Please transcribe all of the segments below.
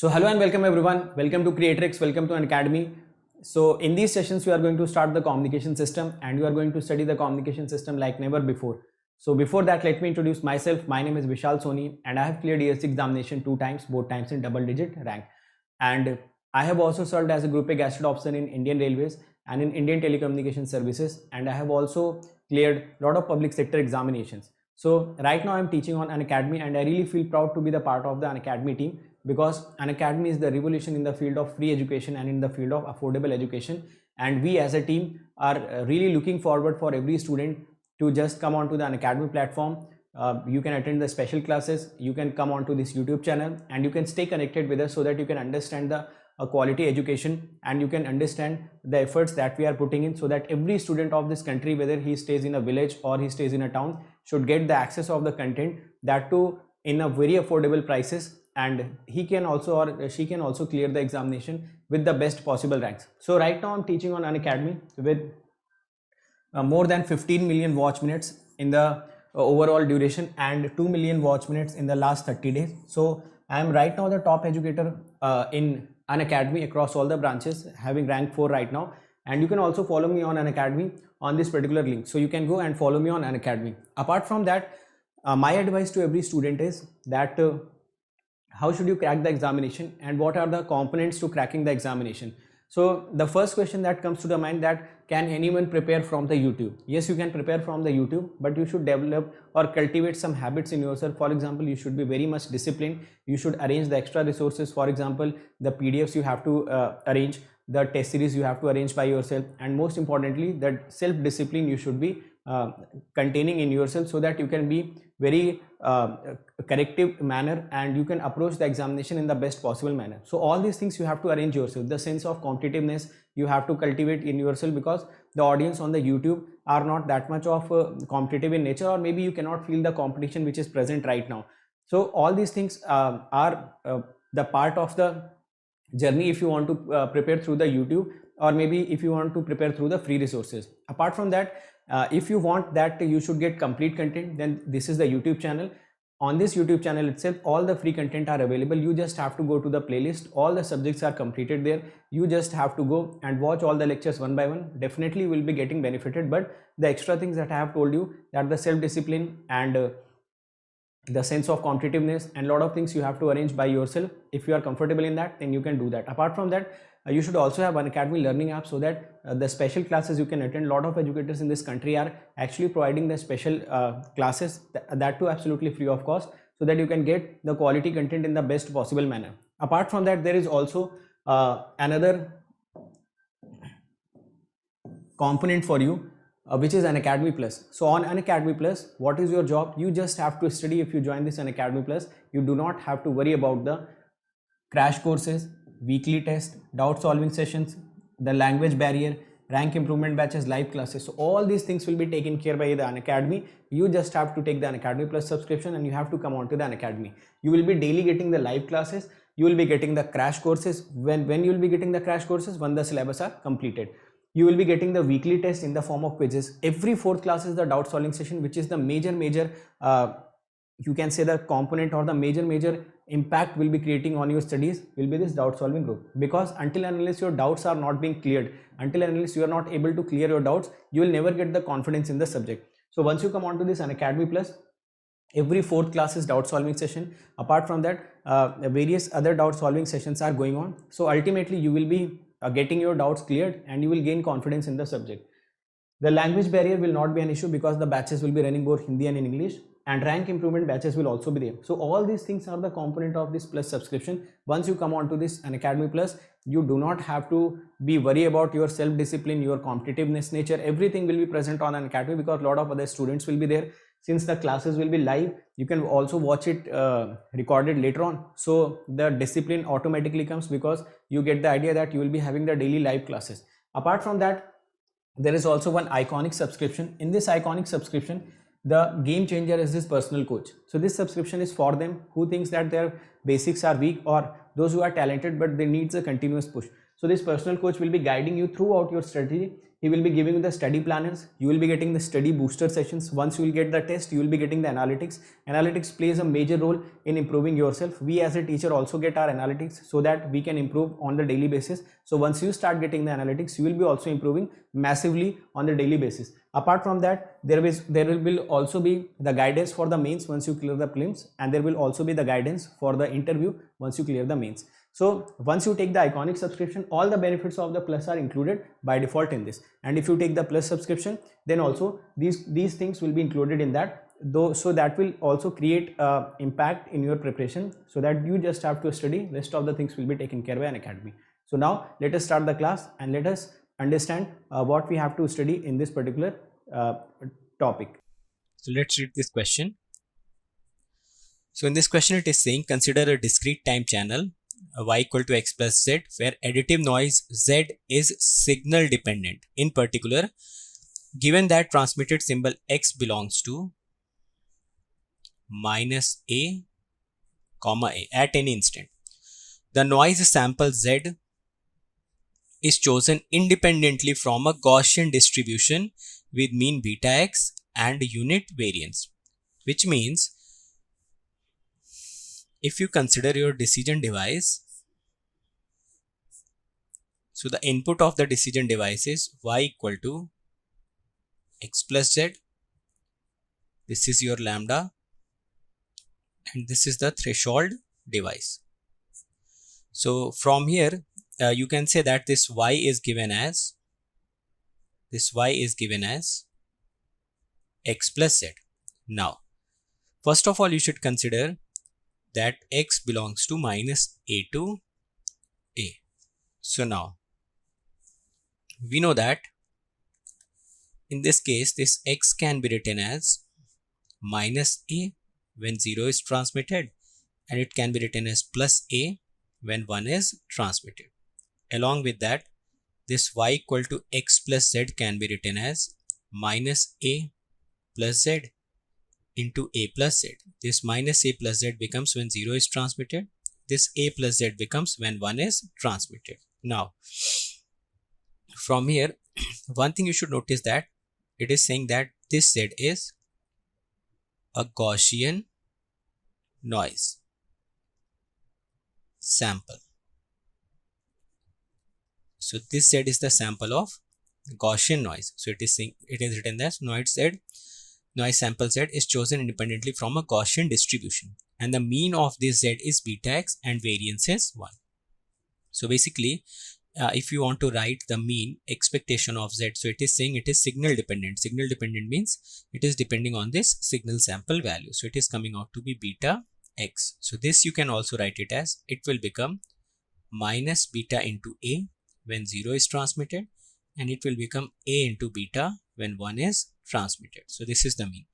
So hello and welcome everyone. Welcome to Creatrix. Welcome to Unacademy. So in these sessions, we are going to start the communication system and you are going to study the communication system like never before. So before that, let me introduce myself. My name is Vishal Soni and I have cleared ESC examination 2 times, both times in double digit rank. And I have also served as a Group A Gazetted Officer in Indian Railways and in Indian Telecommunication Services. And I have also cleared a lot of public sector examinations. So right now I'm teaching on Unacademy and I really feel proud to be the part of the Unacademy team, because Unacademy is the revolution in the field of free education and in the field of affordable education, and we as a team are really looking forward for every student to just come onto the Unacademy platform. You can attend the special classes, you can come onto this YouTube channel and you can stay connected with us so that you can understand the quality education and you can understand the efforts that we are putting in, so that every student of this country, whether he stays in a village or he stays in a town, should get the access of the content, that too in a very affordable prices, and he can also or she can also clear the examination with the best possible ranks. So right now I'm teaching on Unacademy with more than 15 million watch minutes in the overall duration and 2 million watch minutes in the last 30 days. So I am right now the top educator in Unacademy across all the branches, having rank 4 right now. And you can also follow me on Unacademy on this particular link. So you can go and follow me on Unacademy. Apart from that, my advice to every student is that how should you crack the examination and what are the components to cracking the examination. So the first question that comes to the mind, that can anyone prepare from the YouTube? Yes, you can prepare from the YouTube, but you should develop or cultivate some habits in yourself. For example, you should be very much disciplined. You should arrange the extra resources. For example, the PDFs you have to arrange, the test series you have to arrange by yourself, and most importantly, that self-discipline you should be containing in yourself, so that you can be very corrective manner and you can approach the examination in the best possible manner. So all these things you have to arrange yourself. The sense of competitiveness you have to cultivate in yourself, because the audience on the YouTube are not that much of competitive in nature, or maybe you cannot feel the competition which is present right now. So all these things are the part of the journey if you want to prepare through the YouTube, or maybe if you want to prepare through the free resources. Apart from that, if you want that you should get complete content, then this is the YouTube channel. On this YouTube channel itself, all the free content are available. You just have to go to the playlist. All the subjects are completed there. You just have to go and watch all the lectures one by one. Definitely will be getting benefited. But the extra things that I have told you, that the self-discipline and the sense of competitiveness and a lot of things you have to arrange by yourself. If you are comfortable in that, then you can do that. Apart from that, you should also have Unacademy learning app, so that the special classes you can attend. A lot of educators in this country are actually providing the special classes, that too absolutely free of cost, so that you can get the quality content in the best possible manner. Apart from that, there is also another component for you, which is Unacademy Plus. So on Unacademy Plus, what is your job? You just have to study. If you join this Unacademy Plus, you do not have to worry about the crash courses, weekly test, doubt solving sessions, the language barrier, rank improvement batches, live classes. So all these things will be taken care by the Unacademy. You just have to take the Unacademy Plus subscription and you have to come on to the Unacademy. You will be daily getting the live classes. You will be getting the crash courses. When you will be getting the crash courses? When the syllabus are completed. You will be getting the weekly test in the form of quizzes. Every fourth class is the doubt solving session, which is the major you can say the component or the major impact will be creating on your studies will be this doubt solving group. Because until and unless your doubts are not being cleared, until and unless you are not able to clear your doubts, you will never get the confidence in the subject. So once you come on to this Unacademy Plus, every fourth class is doubt solving session. Apart from that, various other doubt solving sessions are going on. So ultimately you will be getting your doubts cleared and you will gain confidence in the subject. The language barrier will not be an issue, because the batches will be running both Hindi and in English, and rank improvement batches will also be there. So all these things are the component of this Plus subscription. Once you come on to this Unacademy Plus, you do not have to be worried about your self-discipline, your competitiveness nature. Everything will be present on Unacademy, because a lot of other students will be there. Since the classes will be live, you can also watch it recorded later on. So the discipline automatically comes, because you get the idea that you will be having the daily live classes. Apart from that, there is also one iconic subscription. In this iconic subscription, the game changer is this personal coach. So this subscription is for them who thinks that their basics are weak, or those who are talented but they needs a continuous push. So this personal coach will be guiding you throughout your study. He will be giving you the study planners. You will be getting the study booster sessions. Once you will get the test, you will be getting the analytics. Analytics plays a major role in improving yourself. We as a teacher also get our analytics so that we can improve on the daily basis. So once you start getting the analytics, you will be also improving massively on the daily basis. Apart from that, there will also be the guidance for the mains once you clear the prelims, and there will also be the guidance for the interview once you clear the mains. So once you take the Iconic subscription, all the benefits of the Plus are included by default in this. And if you take the Plus subscription, then also these things will be included in that, though, so that will also create impact in your preparation, so that you just have to study. Rest of the things will be taken care by Unacademy. So now let us start the class and let us understand what we have to study in this particular topic. So let's read this question. So in this question it is saying, consider a discrete time channel y equal to x plus z where additive noise z is signal dependent. In particular, given that transmitted symbol x belongs to minus a comma a at any instant, the noise sample z is chosen independently from a Gaussian distribution with mean beta x and unit variance, which means if you consider your decision device, so the input of the decision device is y equal to x plus z, this is your lambda, and this is the threshold device. So from here you can say that this y is given as x plus z. Now first of all you should consider that x belongs to minus a to a. So now we know that in this case this x can be written as minus a when 0 is transmitted, and it can be written as plus a when 1 is transmitted. Along with that, this y equal to x plus z can be written as minus a plus z into a plus z. This minus a plus z becomes when 0 is transmitted. This a plus z becomes when 1 is transmitted. Now, from here, one thing you should notice that it is saying that this z is a Gaussian noise sample. So this z is the sample of Gaussian noise. So it is written as noise sample z is chosen independently from a Gaussian distribution, and the mean of this z is beta x and variance is 1. So basically if you want to write the mean expectation of z, so it is saying it is signal dependent. Signal dependent means it is depending on this signal sample value. So it is coming out to be beta x. So this you can also write it as, it will become minus beta into a when 0 is transmitted, and it will become a into beta when 1 is transmitted. So this is the mean.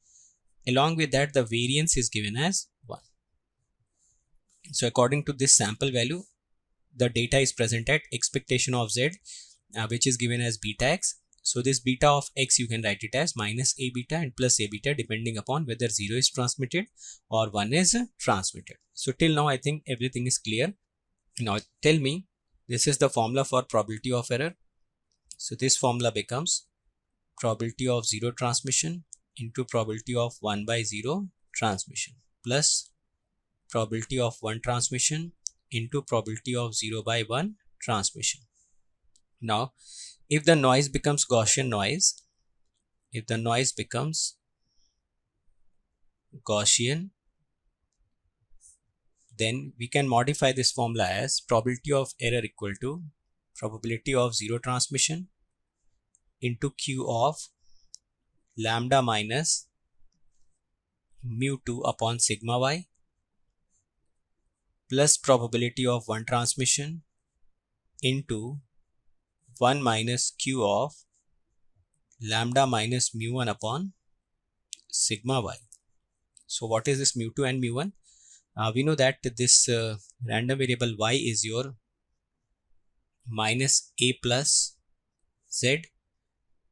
Along with that, the variance is given as 1. So according to this sample value, the data is present at expectation of z, which is given as beta x. So this beta of x you can write it as minus a beta and plus a beta depending upon whether 0 is transmitted or 1 is transmitted. So till now I think everything is clear. Now tell me, this is the formula for probability of error. So this formula becomes probability of 0 transmission into probability of 1 by 0 transmission plus probability of 1 transmission into probability of 0 by 1 transmission. Now if the noise becomes Gaussian noise, then we can modify this formula as probability of error equal to probability of 0 transmission into q of lambda minus mu2 upon sigma y plus probability of 1 transmission into 1 minus q of lambda minus mu1 upon sigma y. So what is this mu2 and mu1? We know that this random variable y is your minus a plus z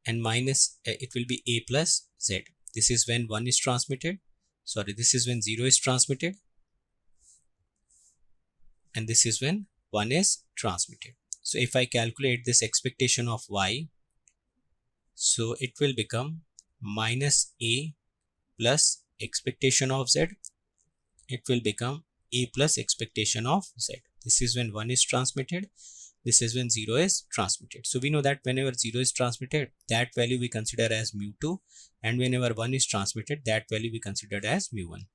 and minus it will be a plus z. This is when 1 is transmitted, this is when 0 is transmitted, and this is when 1 is transmitted. So if I calculate this expectation of y, so it will become minus a plus expectation of z. It will become a plus expectation of z. This is when 1 is transmitted. This is when 0 is transmitted. So we know that whenever 0 is transmitted, that value we consider as mu2, and whenever 1 is transmitted, that value we consider as mu1.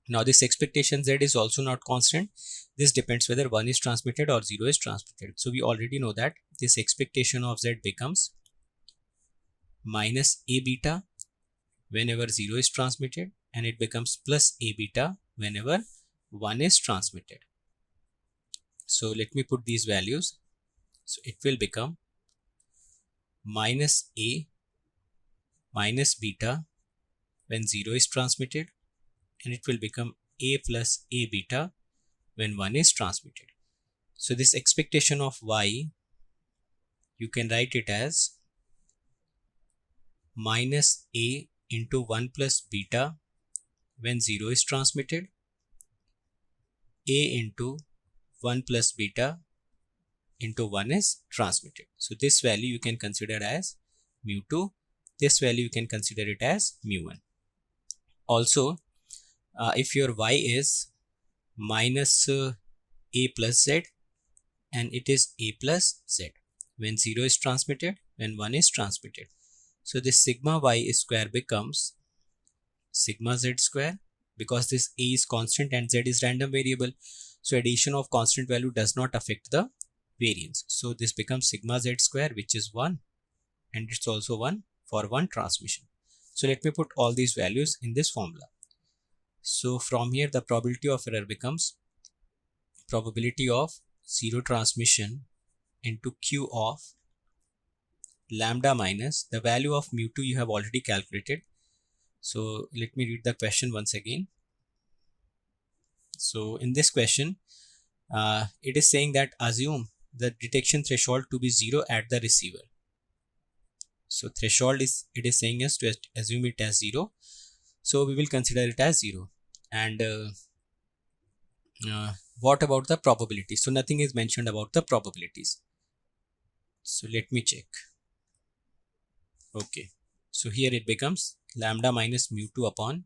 Now this expectation z is also not constant. This depends whether 1 is transmitted or 0 is transmitted. So we already know that this expectation of z becomes minus a beta whenever 0 is transmitted, and it becomes plus a beta whenever 1 is transmitted. So let me put these values. So it will become minus a minus beta when 0 is transmitted, and it will become a plus a beta when 1 is transmitted. So this expectation of y, you can write it as minus a into 1 plus beta when 0 is transmitted, a into 1 plus beta into 1 is transmitted. So this value you can consider as mu2. This value you can consider it as mu1. Also, if your y is minus a plus z, and it is a plus z when 0 is transmitted, when 1 is transmitted. So this sigma y square becomes sigma z square, because this a is constant and z is random variable. So addition of constant value does not affect the variance. So this becomes sigma z square, which is 1, and it's also 1 for 1 transmission. So let me put all these values in this formula. So from here the probability of error becomes probability of 0 transmission into q of lambda minus the value of mu2 you have already calculated. So let me read the question once again. So in this question, it is saying that assume the detection threshold to be 0 at the receiver. So threshold is, it is saying us to assume it as 0. So we will consider it as 0. And what about the probability? So nothing is mentioned about the probabilities. So let me check. Okay. So here it becomes lambda minus mu2 upon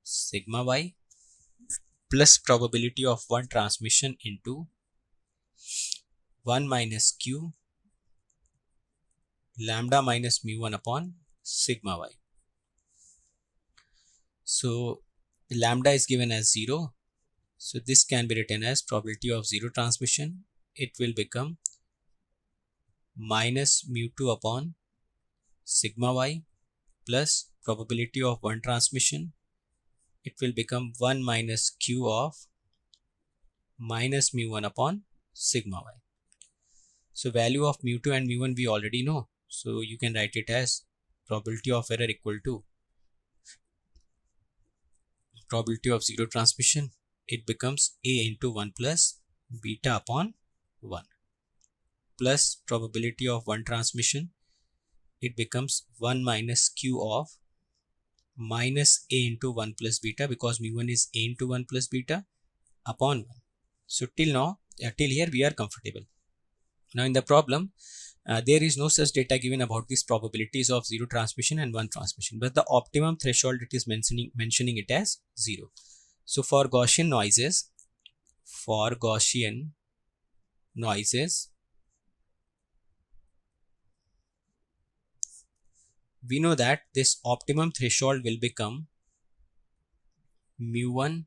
sigma y plus probability of 1 transmission into 1 minus q lambda minus mu1 upon sigma y. So lambda is given as 0. So this can be written as probability of 0 transmission. It will become minus mu2 upon sigma y plus probability of 1 transmission. It will become 1 minus q of minus mu1 upon sigma y. So value of mu2 and mu1 we already know. So you can write it as probability of error equal to probability of 0 transmission. It becomes a into 1 plus beta upon 1 plus probability of 1 transmission. It becomes 1 minus q of minus a into 1 plus beta, because mu1 is a into 1 plus beta upon 1. So till now, till here we are comfortable. Now in the problem, there is no such data given about these probabilities of 0 transmission and 1 transmission, but the optimum threshold it is mentioning it as 0. So for Gaussian noises, we know that this optimum threshold will become mu1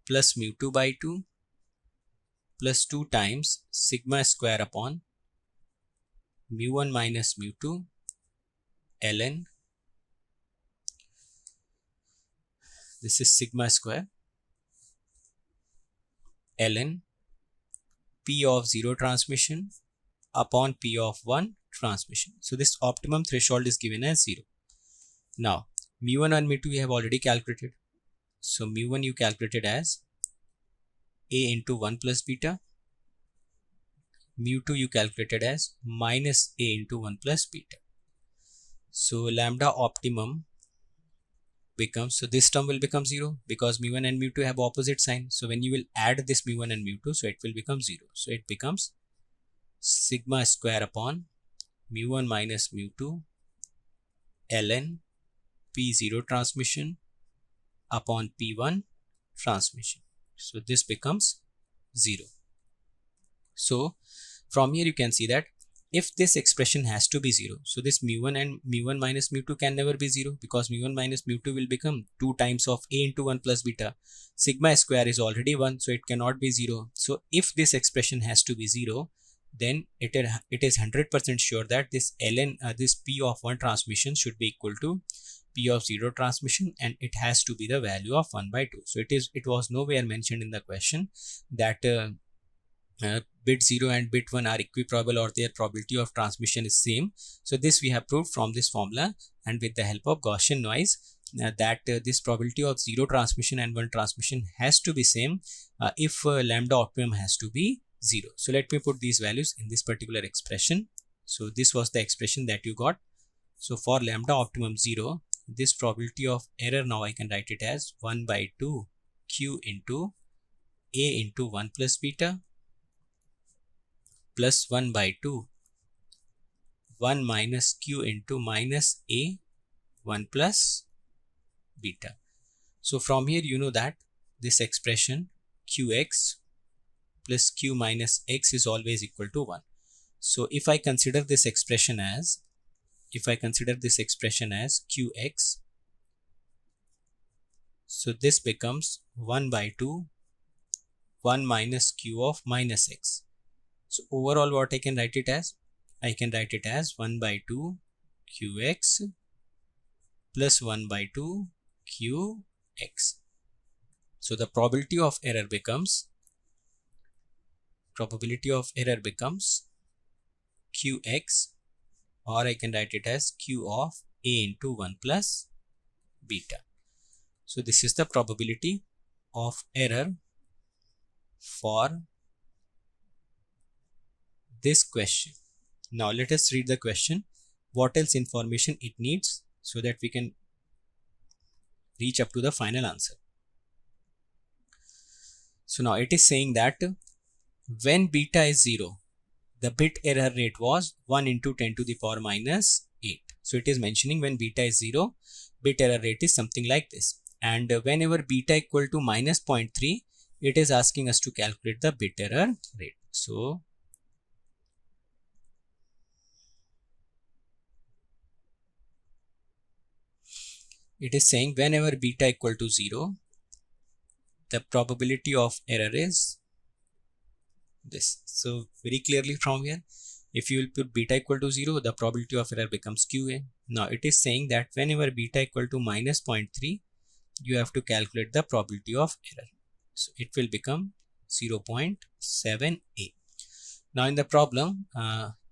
plus mu2 by 2 plus 2 times sigma square upon mu1 minus mu2 ln, this is sigma square, ln p of 0 transmission upon p of 1 transmission. So this optimum threshold is given as 0. Now mu1 and mu2 we have already calculated. So mu1 you calculated as a into 1 plus beta, mu2 you calculated as minus a into 1 plus beta. So lambda optimum becomes, so this term will become 0 because mu1 and mu2 have opposite sign. So when you will add this mu1 and mu2, so it will become 0. So it becomes sigma square upon mu1 minus mu2 ln P0 transmission upon P1 transmission. So this becomes 0. So from here you can see that if this expression has to be 0, so this mu1 and mu1 minus mu2 can never be 0 because mu1 minus mu2 will become 2 times of a into 1 plus beta. Sigma square is already 1, so it cannot be 0. So if this expression has to be 0, then it is 100% sure that this ln this p of 1 transmission should be equal to p of 0 transmission, and it has to be the value of 1 by 2. So it was nowhere mentioned in the question that bit 0 and bit 1 are equiprobable or their probability of transmission is same. So this we have proved from this formula, and with the help of Gaussian noise that this probability of 0 transmission and 1 transmission has to be same if lambda optimum has to be 0. So let me put these values in this particular expression. So this was the expression that you got. So for lambda optimum 0, this probability of error, now I can write it as 1 by 2 q into a into 1 plus beta plus 1 by 2 1 minus q into minus a 1 plus beta. So from here you know that this expression qx plus q minus x is always equal to 1. So if I consider this expression as qx, so this becomes 1 by 2 1 minus q of minus x. So overall what I can write it as? I can write it as 1 by 2 qx plus 1 by 2 qx. So the probability of error becomes qx, or I can write it as q of a into 1 plus beta. So this is the probability of error for this question. Now let us read the question. What else information it needs so that we can reach up to the final answer. So now it is saying that when beta is 0, the bit error rate was 1 into 10 to the power minus 8. So it is mentioning when beta is 0, bit error rate is something like this. And whenever beta equal to minus 0.3, it is asking us to calculate the bit error rate. So it is saying whenever beta equal to 0, the probability of error is this. So very clearly from here, if you will put beta equal to 0, the probability of error becomes qa. Now it is saying that whenever beta equal to minus 0.3, you have to calculate the probability of error. So it will become 0.7a. Now in the problem,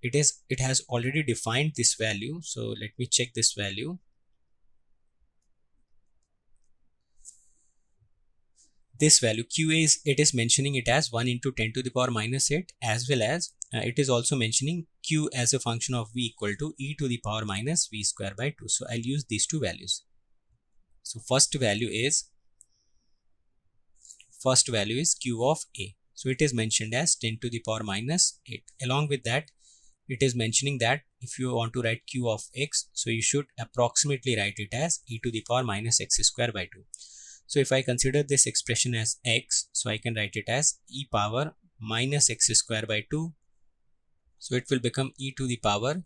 it has already defined this value. So let me check this value. This value qa it is mentioning it as 1 into 10 to the power minus 8, as well as it is also mentioning q as a function of v equal to e to the power minus v square by 2. So I'll use these two values. So first value is q of a. So it is mentioned as 10 to the power minus 8. Along with that, it is mentioning that if you want to write q of x, so you should approximately write it as e to the power minus x square by 2. So if I consider this expression as x, so I can write it as e power minus x square by 2. So it will become e to the power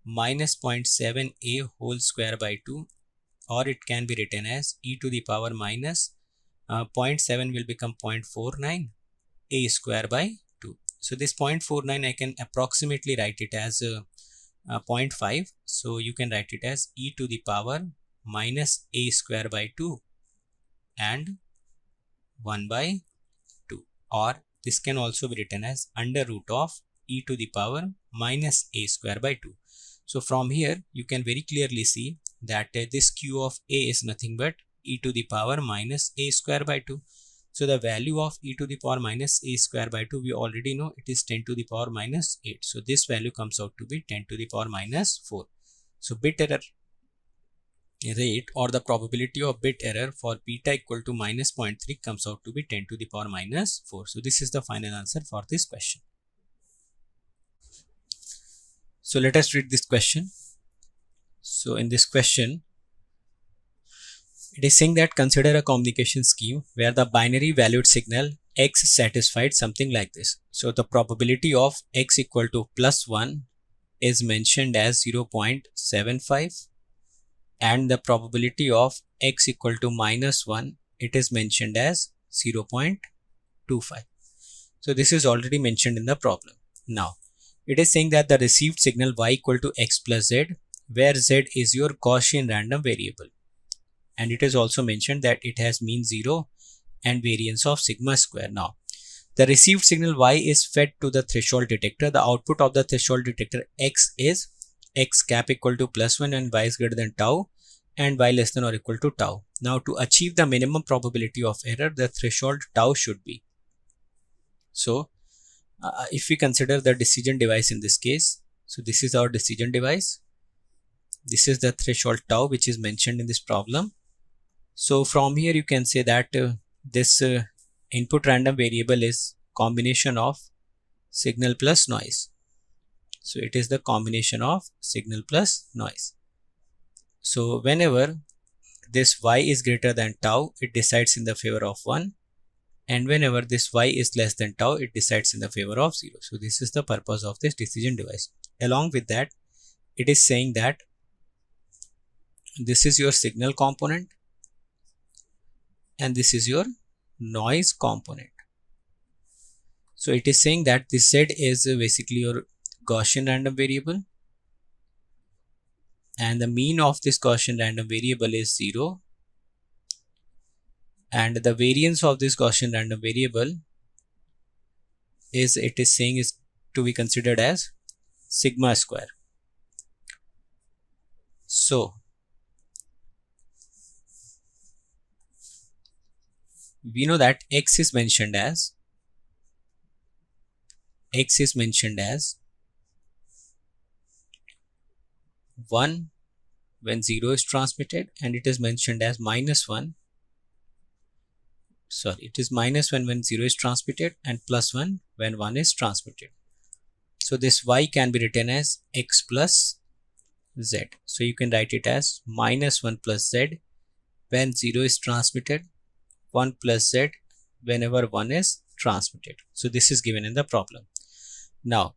minus 0.7a whole square by 2, or it can be written as e to the power minus 0.7 will become 0.49 a square by 2. So this 0.49 I can approximately write it as 0.5. So you can write it as e to the power minus a square by 2 and 1 by 2, or this can also be written as under root of e to the power minus a square by 2. So from here you can very clearly see that this q of a is nothing but e to the power minus a square by 2. So the value of e to the power minus a square by 2, we already know it is 10 to the power minus 8. So this value comes out to be 10 to the power minus 4. So bit error rate or the probability of bit error for beta equal to minus 0.3 comes out to be 10 to the power minus 4. So this is the final answer for this question. So let us read this question. So in this question, it is saying that consider a communication scheme where the binary valued signal x satisfied something like this. So the probability of x equal to +1 is mentioned as 0.75 and the probability of x equal to -1, it is mentioned as 0.25. So this is already mentioned in the problem. Now it is saying that the received signal y equal to x plus z, where z is your Gaussian random variable, and it is also mentioned that it has mean 0 and variance of sigma square. Now the received signal y is fed to the threshold detector. The output of the threshold detector x is x cap equal to +1 and y is greater than tau and y less than or equal to tau. Now to achieve the minimum probability of error, the threshold tau should be. So if we consider the decision device in this case, so this is our decision device. This is the threshold tau which is mentioned in this problem. So from here you can say that this input random variable is combination of signal plus noise. So it is the combination of signal plus noise. So whenever this y is greater than tau, it decides in the favor of 1, and whenever this y is less than tau, it decides in the favor of 0. So this is the purpose of this decision device. Along with that, it is saying that this is your signal component and this is your noise component. So it is saying that this z is basically your Gaussian random variable, and the mean of this Gaussian random variable is 0, and the variance of this Gaussian random variable is, it is saying, is to be considered as sigma square. So we know that x is mentioned as 1 when 0 is transmitted, and it is mentioned as -1. Sorry, it is -1 when 0 is transmitted and +1 when 1 is transmitted. So this y can be written as x plus z. So you can write it as -1 plus z when 0 is transmitted, 1 plus z whenever 1 is transmitted. So this is given in the problem. Now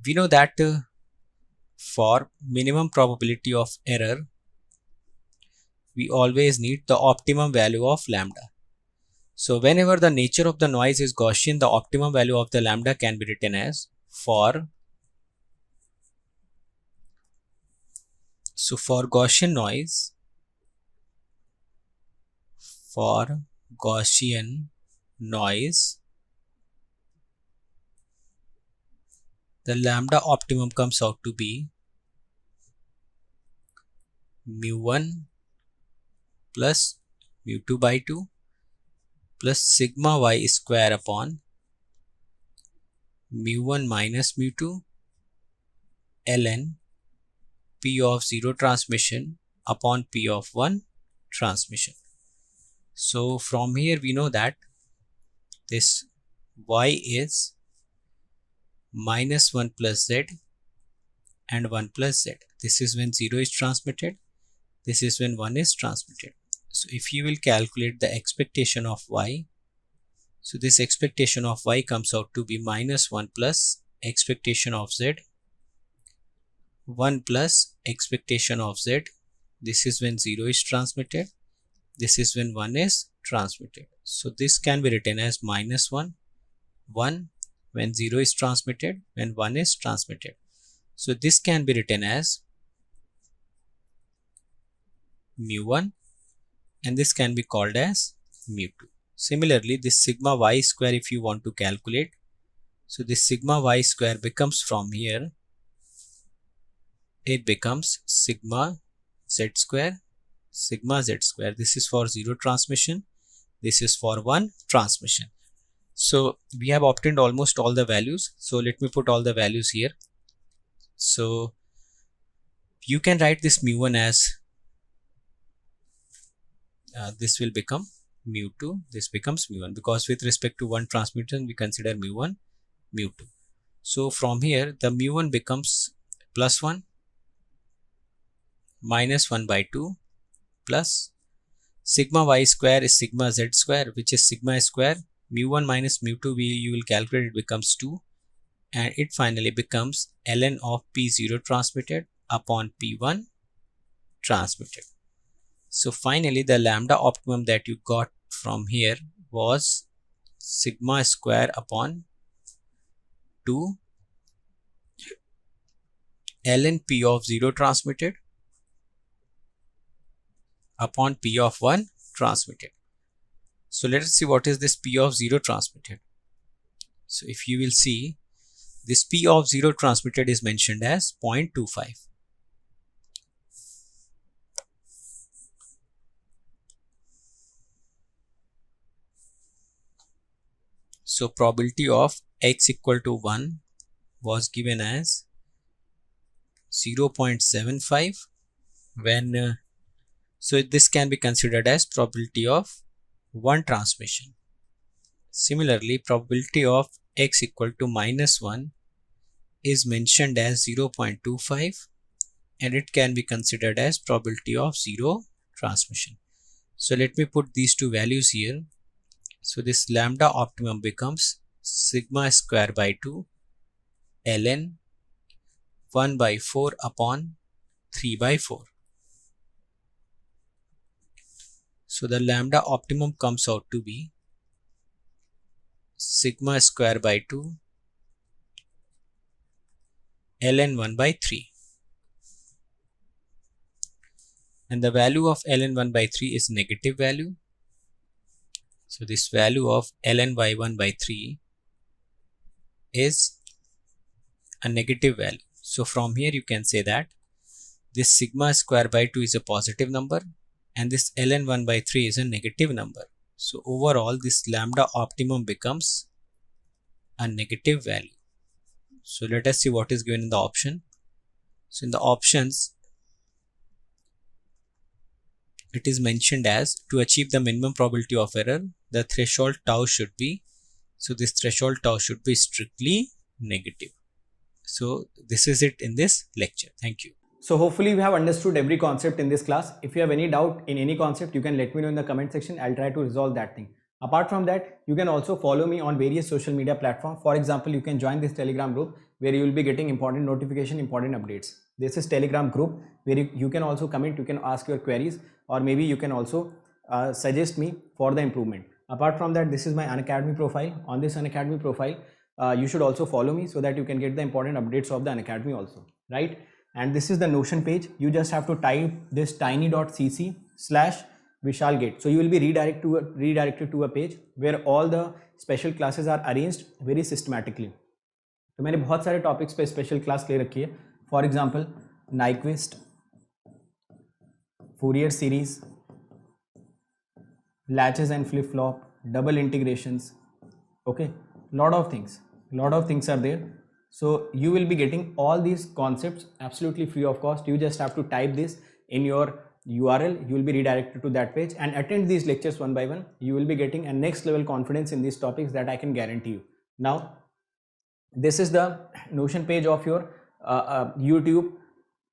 we know that for minimum probability of error, we always need the optimum value of lambda. So whenever the nature of the noise is Gaussian, the optimum value of the lambda can be written as for Gaussian noise, the lambda optimum comes out to be mu1 plus mu2 by 2 plus sigma y square upon mu1 minus mu2 ln p of 0 transmission upon p of 1 transmission. So from here we know that this y is -1 plus z and 1 plus z. This is when 0 is transmitted, this is when 1 is transmitted. So if you will calculate the expectation of y, so this expectation of y comes out to be -1 plus expectation of z, 1 plus expectation of z. This is when 0 is transmitted, this is when 1 is transmitted. So this can be written as -1, 1 when 0 is transmitted, when 1 is transmitted. So this can be written as mu1 and this can be called as mu2. Similarly, this sigma y square, if you want to calculate, so this sigma y square becomes from here, it becomes sigma z square. This is for 0 transmission, this is for 1 transmission. So we have obtained almost all the values. So let me put all the values here. So you can write this mu1 as this will become mu2, this becomes mu1, because with respect to one transmission we consider mu1, mu2. So from here the mu1 becomes plus 1 minus 1 by 2 plus sigma y square is sigma z square, which is sigma square. Mu1 minus mu2 you will calculate, it becomes 2, and it finally becomes ln of P0 transmitted upon P1 transmitted. So finally the lambda optimum that you got from here was sigma square upon 2 ln P of 0 transmitted upon P of 1 transmitted. So let us see what is this P of 0 transmitted. So if you will see, this P of 0 transmitted is mentioned as 0.25. So probability of x equal to 1 was given as 0.75 when so this can be considered as probability of one transmission. Similarly, probability of x equal to minus 1 is mentioned as 0.25 and it can be considered as probability of 0 transmission. So let me put these two values here. So this lambda optimum becomes sigma square by 2 ln 1 by 4 upon 3 by 4. So the lambda optimum comes out to be sigma square by 2 ln 1 by 3. And the value of ln 1 by 3 is negative value. So this value of ln by 1 by 3 is a negative value. So from here you can say that this sigma square by 2 is a positive number and this ln 1 by 3 is a negative number. So overall this lambda optimum becomes a negative value. So let us see what is given in the option. So in the options it is mentioned as to achieve the minimum probability of error, the threshold tau should be, so this threshold tau should be strictly negative. So this is it in this lecture. Thank you. So hopefully we have understood every concept in this class. If you have any doubt in any concept, you can let me know in the comment section. I'll try to resolve that thing. Apart from that, you can also follow me on various social media platforms. For example, you can join this Telegram group where you will be getting important notification, important updates. This is Telegram group where you can also comment, you can ask your queries, or maybe you can also suggest me for the improvement. Apart from that, this is my Unacademy profile. On this Unacademy profile, you should also follow me so that you can get the important updates of the Unacademy also, right? And this is the Notion page. You just have to type this tiny.cc/VishalGate. So you will be redirected to a page where all the special classes are arranged very systematically. तो मैंने बहुत सारे topics पे special class ले रखी है. For example Nyquist, Fourier series, latches and flip flop, double integrations, okay, lot of things are there. So you will be getting all these concepts absolutely free of cost. You just have to type this in your URL, you will be redirected to that page and attend these lectures one by one. You will be getting a next level confidence in these topics that I can guarantee you. Now this is the Notion page of your YouTube,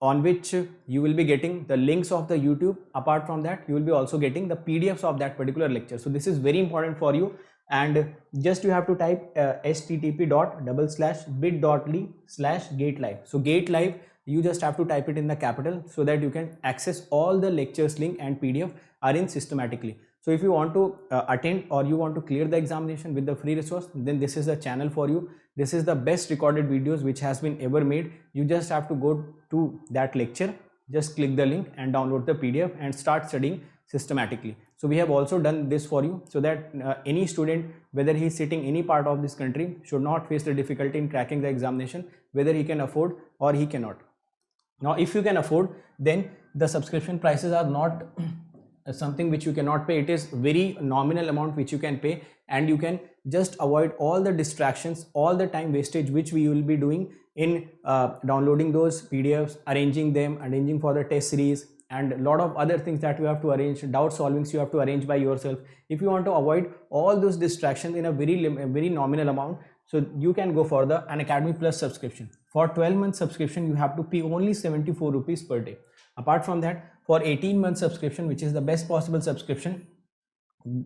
on which you will be getting the links of the YouTube. Apart from that, you will be also getting the PDFs of that particular lecture. So this is very important for you, and just you have to type http://bit.ly/gatelive. So gatelive, you just have to type it in the capital so that you can access all the lectures link and PDF arranged systematically. So if you want to attend or you want to clear the examination with the free resource, then this is the channel for you. This is the best recorded videos which has been ever made. You just have to go to that lecture, just click the link and download the PDF and start studying systematically. So we have also done this for you so that any student, whether he is sitting any part of this country, should not face the difficulty in cracking the examination, whether he can afford or he cannot. Now if you can afford, then the subscription prices are not something which you cannot pay. It is very nominal amount which you can pay, and you can just avoid all the distractions, all the time wastage which we will be doing in downloading those PDFs, arranging them, arranging for the test series, and a lot of other things that you have to arrange, doubt solvings you have to arrange by yourself. If you want to avoid all those distractions in a very nominal amount, so you can go for the Unacademy Plus subscription. For 12-month subscription, you have to pay only 74 rupees per day. Apart from that, for 18-month subscription, which is the best possible subscription,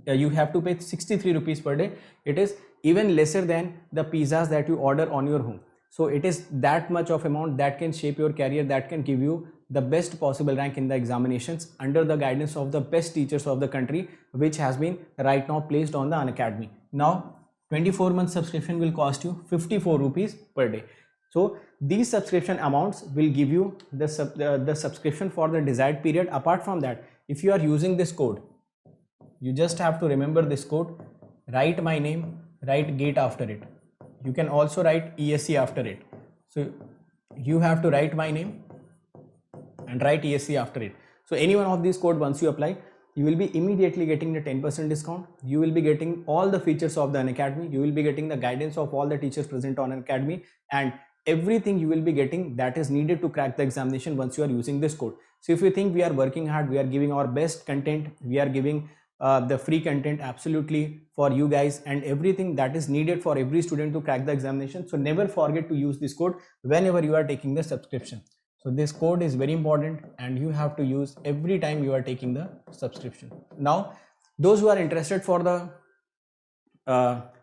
you have to pay 63 rupees per day. It is even lesser than the pizzas that you order on your home. So it is that much of amount that can shape your career, that can give you the best possible rank in the examinations under the guidance of the best teachers of the country, which has been right now placed on the Unacademy. Now 24-month subscription will cost you 54 rupees per day. So these subscription amounts will give you the subscription for the desired period. Apart from that, if you are using this code, you just have to remember this code, write my name, write GATE after it. You can also write ESC after it. So you have to write my name and write ESC after it. So any one of these code, once you apply, you will be immediately getting the 10% discount. You will be getting all the features of the Unacademy. You will be getting the guidance of all the teachers present on Unacademy, and everything you will be getting that is needed to crack the examination once you are using this code. So if you think we are working hard, we are giving our best content, we are giving the free content absolutely for you guys, and everything that is needed for every student to crack the examination. So never forget to use this code whenever you are taking the subscription. So this code is very important and you have to use every time you are taking the subscription. Now those who are interested for the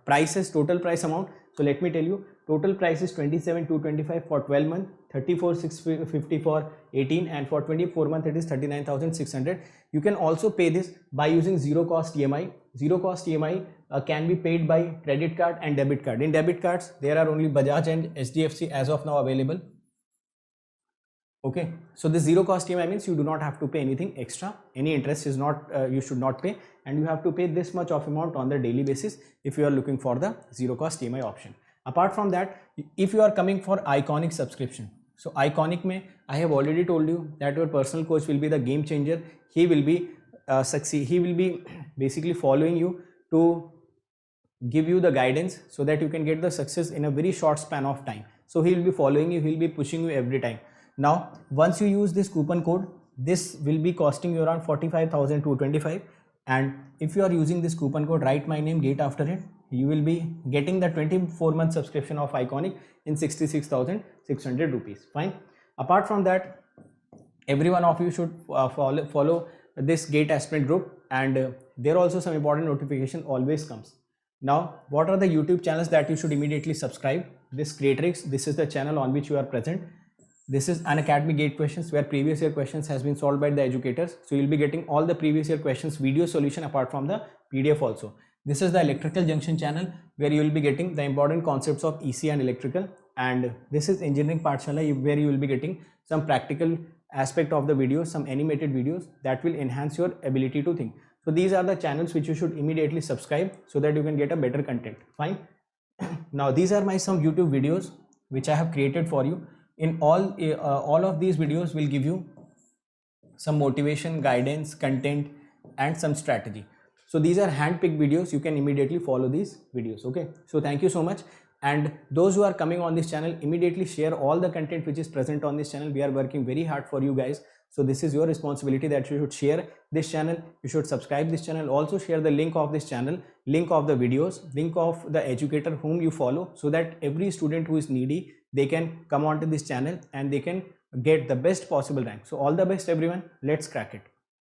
prices, total price amount, so let me tell you, total price is 27,225 for 12 months, 34,650 for 18, and for 24 months it is 39,600. You can also pay this by using zero cost EMI. Zero cost EMI can be paid by credit card and debit card. In debit cards, there are only Bajaj and HDFC as of now available. Okay, so this zero cost EMI means you do not have to pay anything extra. Any interest is not, you should not pay, and you have to pay this much of amount on the daily basis if you are looking for the zero cost EMI option. Apart from that, if you are coming for Iconic subscription, so Iconic mein, I have already told you that your personal coach will be the game changer. He will be he will be basically following you to give you the guidance so that you can get the success in a very short span of time. So he will be following you, he will be pushing you every time. Now once you use this coupon code, this will be costing you around 45,225, and if you are using this coupon code, write my name, GATE after it, you will be getting the 24-month subscription of Iconic in 66,600 rupees. Fine. Apart from that, every one of you should follow this GATE aspirant group, and there also some important notification always comes. Now what are the YouTube channels that you should immediately subscribe? This Creatrix, this is the channel on which you are present. This is Unacademy GATE questions, where previous year questions has been solved by the educators. So you'll be getting all the previous year questions video solution apart from the PDF also. This is the Electrical Junction channel, where you will be getting the important concepts of EC and electrical, and this is Engineering Pathshala, where you will be getting some practical aspect of the videos, some animated videos that will enhance your ability to think. So these are the channels which you should immediately subscribe so that you can get a better content. Fine. Now these are my some YouTube videos which I have created for you. In all of these videos will give you some motivation, guidance, content, and some strategy. So these are hand-picked videos. You can immediately follow these videos. Okay, so thank you so much. And those who are coming on this channel, immediately share all the content which is present on this channel. We are working very hard for you guys, so this is your responsibility that you should share this channel, you should subscribe this channel, also share the link of this channel, link of the videos, link of the educator whom you follow, so that every student who is needy, they can come onto this channel and they can get the best possible rank. So all the best everyone, let's crack it.